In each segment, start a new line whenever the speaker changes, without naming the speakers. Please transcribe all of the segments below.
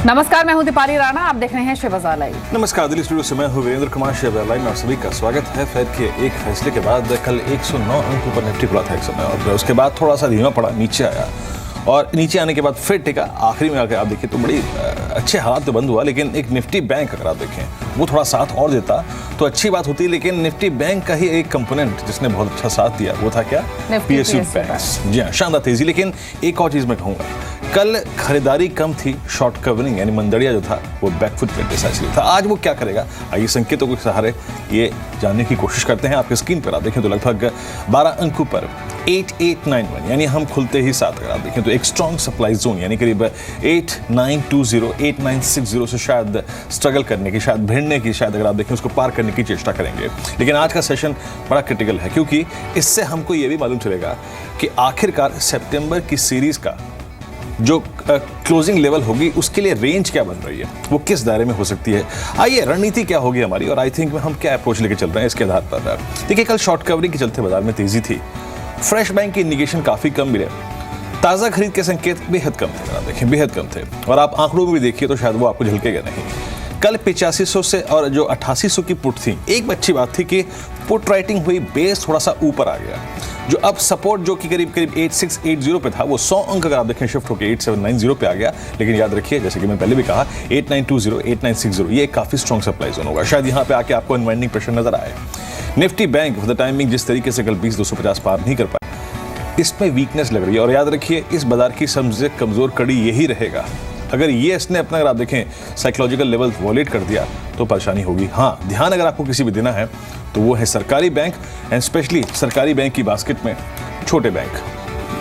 नमस्कार, मैं हूं दीपाली राणा। आप देख रहे हैं शे बाजार लाइव।
नमस्कार, दिल्ली स्टूडियो से मैं हूं वीरेंद्र कुमार। शे बाजार लाइव में आप सभी का स्वागत है। फेड के एक फैसले के बाद कल 109 अंकों पर निफ्टी खुला था एक समय, और उसके बाद थोड़ा सा धीमा पड़ा, नीचे आया, और नीचे आने के बाद फिर टिका। आखिरी में आकर आप देखिए तो बड़ी अच्छे हालात तो बंद हुआ, लेकिन एक निफ्टी बैंक अगर आप देखें वो थोड़ा साथ और देता तो अच्छी बात होती। लेकिन निफ्टी बैंक का ही एक कंपोनेंट जिसने बहुत अच्छा साथ दिया वो था क्या? PSU bank. जी हाँ, शानदार तेजी। लेकिन एक और चीज़ मैं कहूँगा, कल खरीदारी कम थी, शॉर्ट कवरिंग यानी मंदड़िया जो था वो बैकफुट पे डिसाइसिव था। आज वो क्या करेगा, आइए संकेतों के सहारे ये जानने की कोशिश करते हैं। आपके स्क्रीन पर आप देखें तो लगभग 12 अंकों पर 8891 यानी हम खुलते ही साथ अगर आप देखें तो एक स्ट्रॉन्ग सप्लाई जोन यानी करीब 8920 8960 से शायद स्ट्रगल करने की, शायद भिड़ने की, शायद अगर आप देखें उसको पार करने की चेष्टा करेंगे। लेकिन आज का सेशन बड़ा क्रिटिकल है, क्योंकि इससे हमको ये भी मालूम चलेगा कि आखिरकार सितंबर की सीरीज का जो क्लोजिंग लेवल होगी उसके लिए रेंज क्या बन रही है, वो किस दायरे में हो सकती है। आइए रणनीति क्या होगी हमारी, और आई थिंक हम क्या अप्रोच लेके चल रहे हैं इसके आधार पर। देखिए, कल शॉर्ट कवरिंग के चलते बाजार में तेजी थी। फ्रेश बैंक के इंडिकेशन काफी कम मिले, ताजा खरीद के संकेत बेहद कम थे, आप देखें बेहद कम थे, और आप आंकड़ों में भी देखिए तो शायद वो आपको झलकेगा नहीं। कल 8500 से और जो 8800 की पुट थी, एक अच्छी बात थी कि पुट राइटिंग हुई, बेस थोड़ा सा ऊपर आ गया। जो अब सपोर्ट जो कि करीब 8680 पे था, वो 100 अंक अगर आप देखें शिफ्ट होकर 8790 पे आ गया। लेकिन याद रखिए, जैसे कि मैं पहले भी कहा, 8920 8960 ये एक काफी स्ट्रॉन्ग सप्लाई जोन होगा। शायद यहाँ पे आके आपको अनवाइंडिंग प्रेशर नजर आए। Nifty bank for the timing जिस तरीके से कल 20250 पार नहीं कर पाए, इसमें वीकनेस लग रही है। और याद रखिए, इस बाजार की सबसे कमजोर कड़ी यही रहेगा। अगर ये इसने अपना अगर आप देखें साइकोलॉजिकल लेवल वॉलेट कर दिया तो परेशानी होगी। हाँ, ध्यान अगर आपको किसी भी देना है तो वो है सरकारी बैंक, एंड स्पेशली सरकारी बैंक की बास्केट में छोटे बैंक,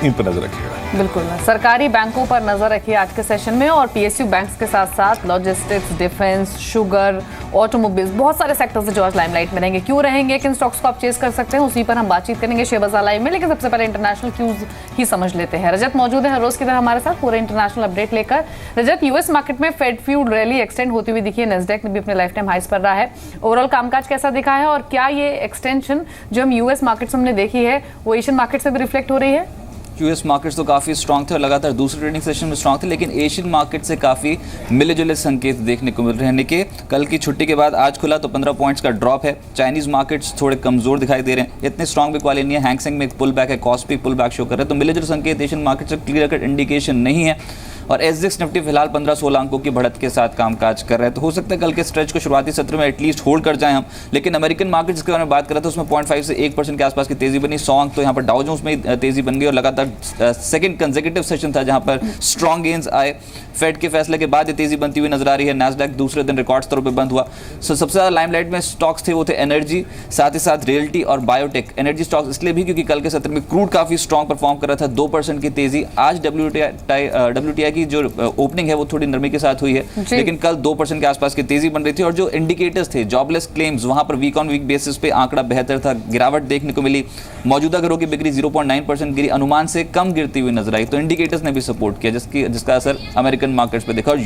इन पर नजर रखिएगा।
बिल्कुल, सरकारी बैंकों पर नजर रखिए आज के सेशन में। और पीएसयू बैंक्स के साथ साथ लॉजिस्टिक्स, डिफेंस, शुगर, ऑटोमोबाइल्स, बहुत सारे सेक्टर्स जो आज लाइमलाइट में रहेंगे। क्यों रहेंगे, किन स्टॉक्स को आप चेस कर सकते हैं, उसी पर हम बातचीत करेंगे शे बाजार लाइव में। लेकिन सबसे पहले इंटरनेशनल क्यूज ही समझ लेते हैं। रजत मौजूद है हर रोज की तरह हमारे साथ पूरे इंटरनेशनल अपडेट लेकर। रजत, यूएस मार्केट में फेड फ्यूड रैली एक्सटेंड होती हुई दिखी है, नेस्डैक ने भी अपने लाइफ टाइम हाइस पर रहा है। ओवरऑल कामकाज कैसा दिखा है, और क्या ये एक्सटेंशन जो हम यूएस मार्केट से हमने देखी है वो एशियन मार्केट से भी रिफ्लेक्ट हो रही है?
यूएस मार्केट्स तो काफ़ी स्ट्रॉन्ग थे और लगातार दूसरे ट्रेडिंग सेशन में स्ट्रॉन्ग थे, लेकिन एशियन मार्केट से काफ़ी मिले जुले संकेत देखने को मिल रहे हैं। कल की छुट्टी के बाद आज खुला तो 15 पॉइंट्स का ड्रॉप है। चाइनीज़ मार्केट्स थोड़े कमजोर दिखाई दे रहे हैं, इतने स्ट्रॉन्ग भी वाले नहीं है। हैंगसेंग में एक पुल बैक है, कॉस्पी पुल बैक शो कर रहे हैं, तो मिले जुले संकेत एशियन मार्केट से क्लियर कट इंडिकेशन नहीं है। और एसजेक्स निफ्टी फिलहाल 15-16 अंकों की बढ़त के साथ कामकाज कर रहे हैं, तो हो सकता है कल के स्ट्रेच को शुरुआती सत्र में एटलीस्ट होल्ड कर जाएं हम। लेकिन अमेरिकन मार्केट जिसके बारे में बात कर रहे थे उसमें 0.5 से 1% के आसपास की तेजी बनी। 100 अंक तो यहाँ पर डाउ जोन्स में तेजी बन गई, और लगातार सेकंड कंसेक्यूटिव सेशन था जहाँ पर स्ट्रॉन्ग गेन्स आए। फेड के फैसले के बाद ये तेजी बनती हुई नजर आ रही है। नैस्डैक दूसरे दिन रिकॉर्ड स्तरों पर बंद हुआ। सबसे ज़्यादा लाइमलाइट में स्टॉक्स थे वो थे एनर्जी, साथ ही साथ रियल्टी और बायोटेक। एनर्जी स्टॉक्स इसलिए भी क्योंकि कल के सत्र में क्रूड काफ़ी स्ट्रॉन्ग परफॉर्म कर रहा था, 2% की तेजी। आज WTI की जो ओपनिंग है वो थोड़ी नरमी के साथ हुई है, लेकिन कल 2% के आसपास की तेजी बन रही थी। और जो इंडिकेटर्स थे, जॉबलेस क्लेम्स, वहां पर वीक ऑन वीक बेसिस पे आंकड़ा बेहतर था, गिरावट देखने को मिली। मौजूदा घरों की बिक्री 0.9% गिरी, अनुमान से कम गिरती हुई नजर आई, तो इंडिकेटर्स ने भी सपोर्ट किया, जिसका असर अमेरिकन मार्केट्स पे देखा। और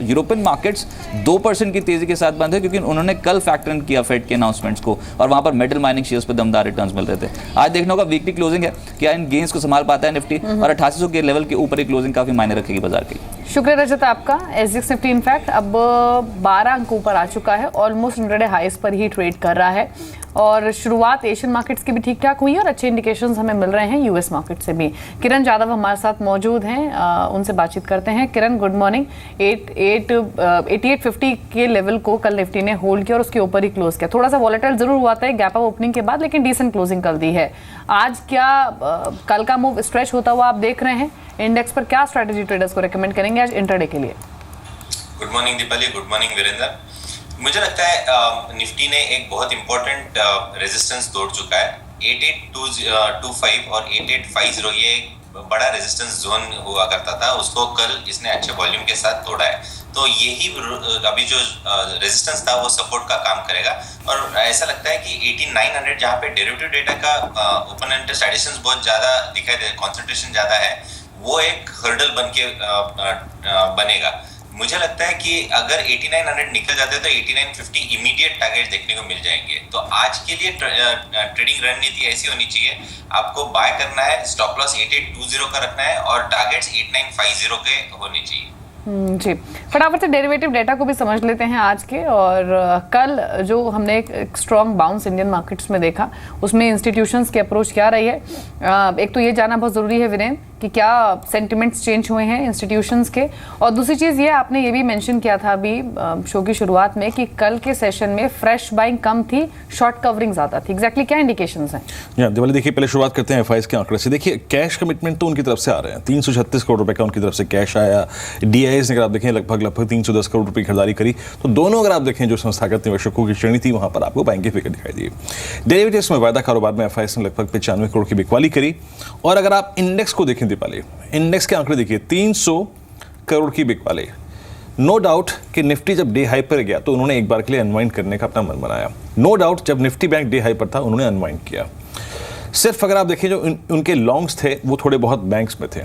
यूरोपियन मार्केट्स 2% की तेजी के साथ बंद है, क्योंकि उन्होंने कल फैक्टर इन किया फेड के अनाउंसमेंट्स को, और वहां पर मेटल माइनिंग शेयर्स पे दमदार रिटर्न्स मिल रहे थे। आज देखना होगा वीकली क्लोजिंग है, क्या इन गेंस को संभाल पाता है निफ्टी, और 8800 के लेवल के ऊपर ही क्लोजिंग काफी मायने रखेगी बाजार की।
शुक्रिया रजत आपका। एसजेक्स निफ्टी इनफैक्ट अब 12 अंक ऊपर आ चुका है, ऑलमोस्ट इंट्राडे हाईस पर ही ट्रेड कर रहा है। और शुरुआत एशियन मार्केट्स की भी ठीक ठाक हुई है, और अच्छे इंडिकेशंस हमें मिल रहे हैं यूएस मार्केट से भी। किरण यादव हमारे साथ मौजूद हैं, उनसे बातचीत करते हैं। किरण, गुड मॉर्निंग। 8850 के लेवल को कल निफ्टी ने होल्ड किया और उसके ऊपर ही क्लोज किया। थोड़ा सा वॉलेटाइल जरूर हुआ था गैप अप ओपनिंग के बाद, लेकिन डिसेंट क्लोजिंग कल दी है। आज क्या कल का मूव स्ट्रेच होता हुआ आप देख रहे हैं? इंडेक्स पर क्या स्ट्रेटेजी ट्रेडर्स को रेकमेंड करेंगे आज इंट्राडे के लिए?
Good morning Deepali, good morning Virendra. मुझे लगता है निफ्टी ने एक बहुत इंपॉर्टेंट रेजिस्टेंस तोड़ चुका है। 8825 और 8850 ये बड़ा रेजिस्टेंस जोन हुआ करता था, उसको कल इसने अच्छे वॉल्यूम के साथ तोड़ा है। तो यही अभी जो रेजिस्टेंस था वो सपोर्ट का काम करेगा। और ऐसा लगता है कि 8900 जहाँ पे डेरिवेटिव डेटा का ओपन इंटरेस्ट एडिशंस बहुत ज़्यादा दिखाई दे, कॉन्सेंट्रेशन ज़्यादा है, वो एक हर्डल बन के बनेगा। मुझे लगता है कि अगर 8900 निकल जाते हैं तो 8950 इमीडिएट टारगेट देखने को मिल जाएंगे। तो आज के लिए ट्रेडिंग रणनीति ऐसी होनी चाहिए, आपको बाय करना है, स्टॉप लॉस 8820 का रखना है और टारगेट्स 8950 के होने चाहिए।
जी, फटाफट से डेरिवेटिव डेटा को भी समझ लेते हैं आज के। और कल जो हमने एक स्ट्रॉन्ग बाउंस इंडियन मार्केट्स में देखा, उसमें इंस्टीट्यूशंस की अप्रोच क्या रही है। एक तो ये जानना बहुत ज़रूरी है वीरेंद्र कि क्या सेंटिमेंट्स चेंज हुए हैं इंस्टीट्यूशंस के, और दूसरी चीज़ ये आपने ये भी मेंशन किया था अभी शो की शुरुआत में कि कल के सेशन में फ्रेश बाइंग कम थी, शॉर्ट कवरिंग ज़्यादा थी। एग्जैक्टली क्या इंडिकेशंस हैं?
दिवाली देखिए, पहले शुरुआत करते हैं एफआईएस के आंकड़े से। देखिए कैश कमिटमेंट तो उनकी तरफ से आ रहे हैं, 336 करोड़ रुपए का उनकी तरफ से कैश आया। डीआईएस ने अगर आप देखें लगभग 310 करोड़ रुपए की खरीदारी करी। तो दोनों अगर आप देखें जो संस्थागत निवेशकों की श्रेणी थी, वहां पर आपको बैंक की फिगर दिखाई दी। डेरिवेटिव्स में वायदा कारोबार में एफआईएस ने लगभग 95 करोड़ की बिकवाली करी। और अगर आप इंडेक्स को देखें दीपाली, इंडेक्स के आंकड़े देखिए, 300 करोड़ की बिकवाली। नो डाउट कि निफ्टी जब डे हाई पर गया तो उन्होंने एक बार के लिए अनवाइंड करने का अपना मन बनाया। नो डाउट जब निफ्टी बैंक डे हाई पर था उन्होंने अनवाइंड किया। सिर्फ अगर आप देखें जो उनके लॉन्ग्स थे वो थोड़े बहुत बैंक्स में थे।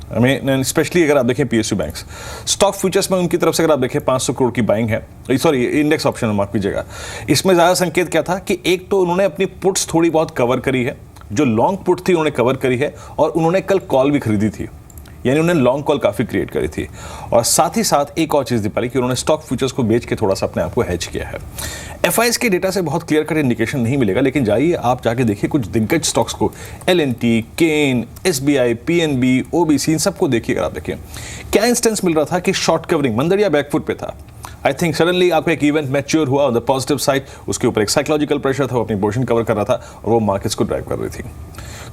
हमें स्पेशली अगर आप देखें पीएसयू बैंक्स, स्टॉक फ्यूचर्स में उनकी तरफ से अगर आप देखें 500 करोड़ की बाइंग है, सॉरी इंडेक्स ऑप्शन में माफ कीजिएगा। इसमें ज़्यादा संकेत क्या था कि एक तो उन्होंने अपनी पुट्स थोड़ी बहुत कवर करी है, जो लॉन्ग पुट थी उन्होंने कवर करी है, और उन्होंने कल कॉल भी खरीदी थी, यानी उन्होंने लॉन्ग कॉल काफ़ी क्रिएट करी थी। और साथ ही साथ एक और चीज़ दीपाली कि उन्होंने स्टॉक फ्यूचर्स को बेच के थोड़ा सा अपने आप को हेज किया है। एफआईएस के डेटा से बहुत क्लियर कट इंडिकेशन नहीं मिलेगा, लेकिन जाइए आप जाके देखिए कुछ दिग्गज स्टॉक्स को, एलएनटी, केन, एसबीआई, पीएनबी, ओबीसी, इन सबको देखिए। अगर आप देखें क्या इंस्टेंस मिल रहा था कि शॉर्ट कवरिंग मंदड़िया बैकफुट पे था। आई थिंक सडनली आपको एक इवेंट मैच्योर हुआ ऑन द पॉजिटिव साइड, उसके ऊपर एक साइकोलॉजिकल प्रेशर था, वो अपनी पोजीशन कवर कर रहा था और वो मार्केट्स को ड्राइव कर रही थी।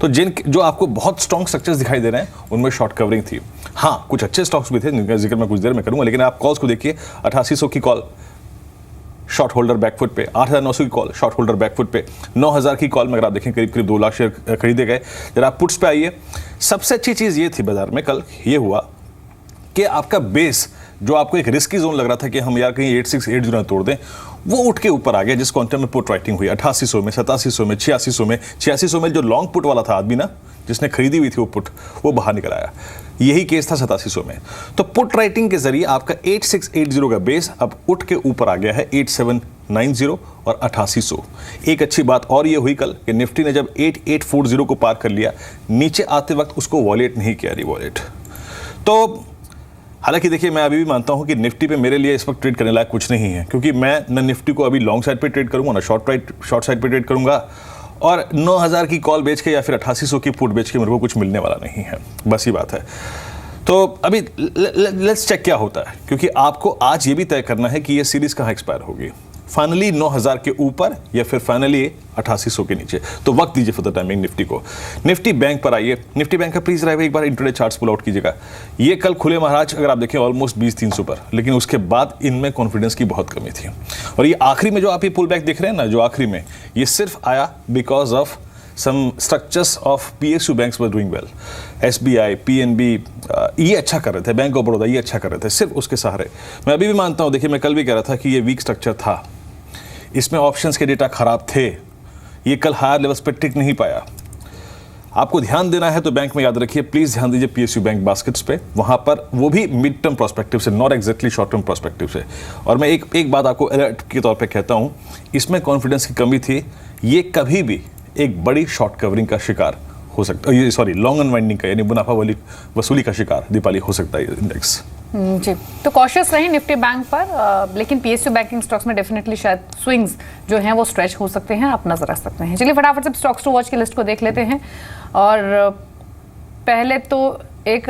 तो जो आपको बहुत स्ट्रॉन्ग स्ट्रक्चर्स दिखाई दे रहे हैं उनमें शॉर्ट कवरिंग थी। हाँ, कुछ अच्छे स्टॉक्स भी थे जिनका जिक्र मैं कुछ देर में करूंगा, लेकिन आप कॉल्स को देखिए, 8800 की कॉल शॉर्ट होल्डर बैकफुट पे, 8900 की कॉल शॉर्ट होल्डर बैकफुट पे, 9000 की कॉल में अगर आप देखें करीब 2 लाख शेयर खरीदे गए। जरा आप पुट्स पे आइए, सबसे अच्छी चीज़ ये थी बाजार में कल ये हुआ कि आपका बेस जो आपको एक रिस्की जोन लग रहा था कि हम यार कहीं 8680 तोड़ दें, वो उठ के ऊपर आ गया, जिस क्वांटम में पुट राइटिंग हुई 8800 में, 8700 में, 8600 में जो लॉन्ग पुट वाला था आदमी ना, जिसने खरीदी हुई थी वो पुट, वो बाहर निकल आया। यही केस था 8700 में। तो पुट राइटिंग के जरिए आपका 8680 का बेस अब उठ के ऊपर आ गया है 8790 और 8800। एक अच्छी बात और ये हुई कल कि निफ्टी ने जब 8840 को पार कर लिया, नीचे आते वक्त उसको वॉलेट नहीं किया, रिवॉलेट। तो हालांकि देखिए मैं अभी भी मानता हूं कि निफ्टी पे मेरे लिए इस वक्त ट्रेड करने लायक कुछ नहीं है, क्योंकि मैं न निफ्टी को अभी लॉन्ग साइड पे ट्रेड करूंगा ना शॉर्ट साइड पे ट्रेड करूंगा, और 9000 की कॉल बेच के या फिर 8800 की पुट बेच के मेरे को कुछ मिलने वाला नहीं है। बस ये बात है। तो अभी लेट्स चेक क्या होता है, क्योंकि आपको आज ये भी तय करना है कि ये सीरीज कहाँ एक्सपायर होगी, फाइनली 9000 के ऊपर या फिर फाइनली 8800 के नीचे। तो वक्त दीजिए फॉर द टाइमिंग निफ्टी को। निफ्टी बैंक पर आइए, निफ्टी बैंक का प्लीज ड्राइव एक बार इंट्राडे चार्ट्स पुल आउट कीजिएगा। ये कल खुले महाराज अगर आप देखें ऑलमोस्ट 20-300 पर, लेकिन उसके बाद इनमें कॉन्फिडेंस की बहुत कमी थी। और ये आखिरी में जो आप ये पुल बैक देख रहे हैं ना, जो आखिरी में, ये सिर्फ आया because of some structures of PSU banks were doing well. SBI, PNB ये अच्छा कर रहे थे, बैंक ऑफ बड़ौदा ये अच्छा कर रहे थे, सिर्फ उसके सहारे। मैं अभी भी मानता हूँ, देखिए मैं कल भी कह रहा था कि ये वीक स्ट्रक्चर था, इसमें ऑप्शंस के डेटा खराब थे, ये कल हायर लेवल्स पर टिक नहीं पाया। आपको ध्यान देना है तो बैंक में याद रखिए, प्लीज ध्यान दीजिए पीएसयू बैंक बास्केट्स पे, वहां पर वो भी मिड टर्म प्रोस्पेक्टिव से, not exactly short term prospective से। और मैं एक बात आपको अलर्ट के तौर पे कहता हूं, इसमें कॉन्फिडेंस की कमी थी, ये कभी भी एक बड़ी शॉर्ट कवरिंग का शिकार हो सकता है, सॉरी लॉन्ग अनवाइंडिंग का यानी मुनाफा वसूली का शिकार दीपाली हो सकता है इंडेक्स।
जी, तो कॉशियस रही निफ्टी बैंक पर, लेकिन पीएसयू बैंकिंग स्टॉक्स में डेफिनेटली शायद स्विंग्स जो हैं वो स्ट्रेच हो सकते हैं, आप नजर रख सकते हैं। चलिए फटाफट से स्टॉक्स टू वॉच की लिस्ट को देख लेते हैं। और पहले तो एक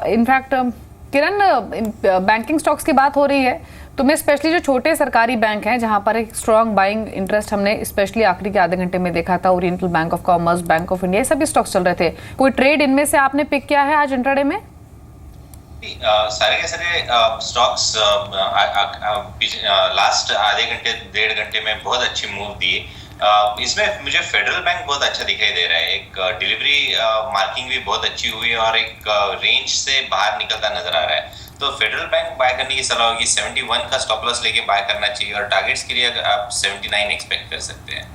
इनफैक्ट किरण, बैंकिंग स्टॉक्स की बात हो रही है तो मैं स्पेशली जो छोटे सरकारी बैंक हैं जहां पर एक स्ट्रॉन्ग बाइंग इंटरेस्ट हमने स्पेशली आखिरी के आधे घंटे में देखा था, oriental bank of commerce, bank of India, ये सभी स्टॉक्स चल रहे थे। कोई ट्रेड इनमें से आपने पिक किया है आज इंट्राडे में?
सारे के सारे स्टॉक्स लास्ट आधे घंटे 1.5 घंटे में बहुत अच्छी मूव दिए। इसमें मुझे फेडरल बैंक बहुत अच्छा दिखाई दे रहा है, एक डिलीवरी मार्किंग भी बहुत अच्छी हुई है और एक रेंज से बाहर निकलता नजर आ रहा है। तो फेडरल बैंक बाय करने की सलाह होगी, 71 का स्टॉप लॉस लेके बाय करना चाहिए और टारगेट्स के लिए आप 79 एक्सपेक्ट कर सकते हैं।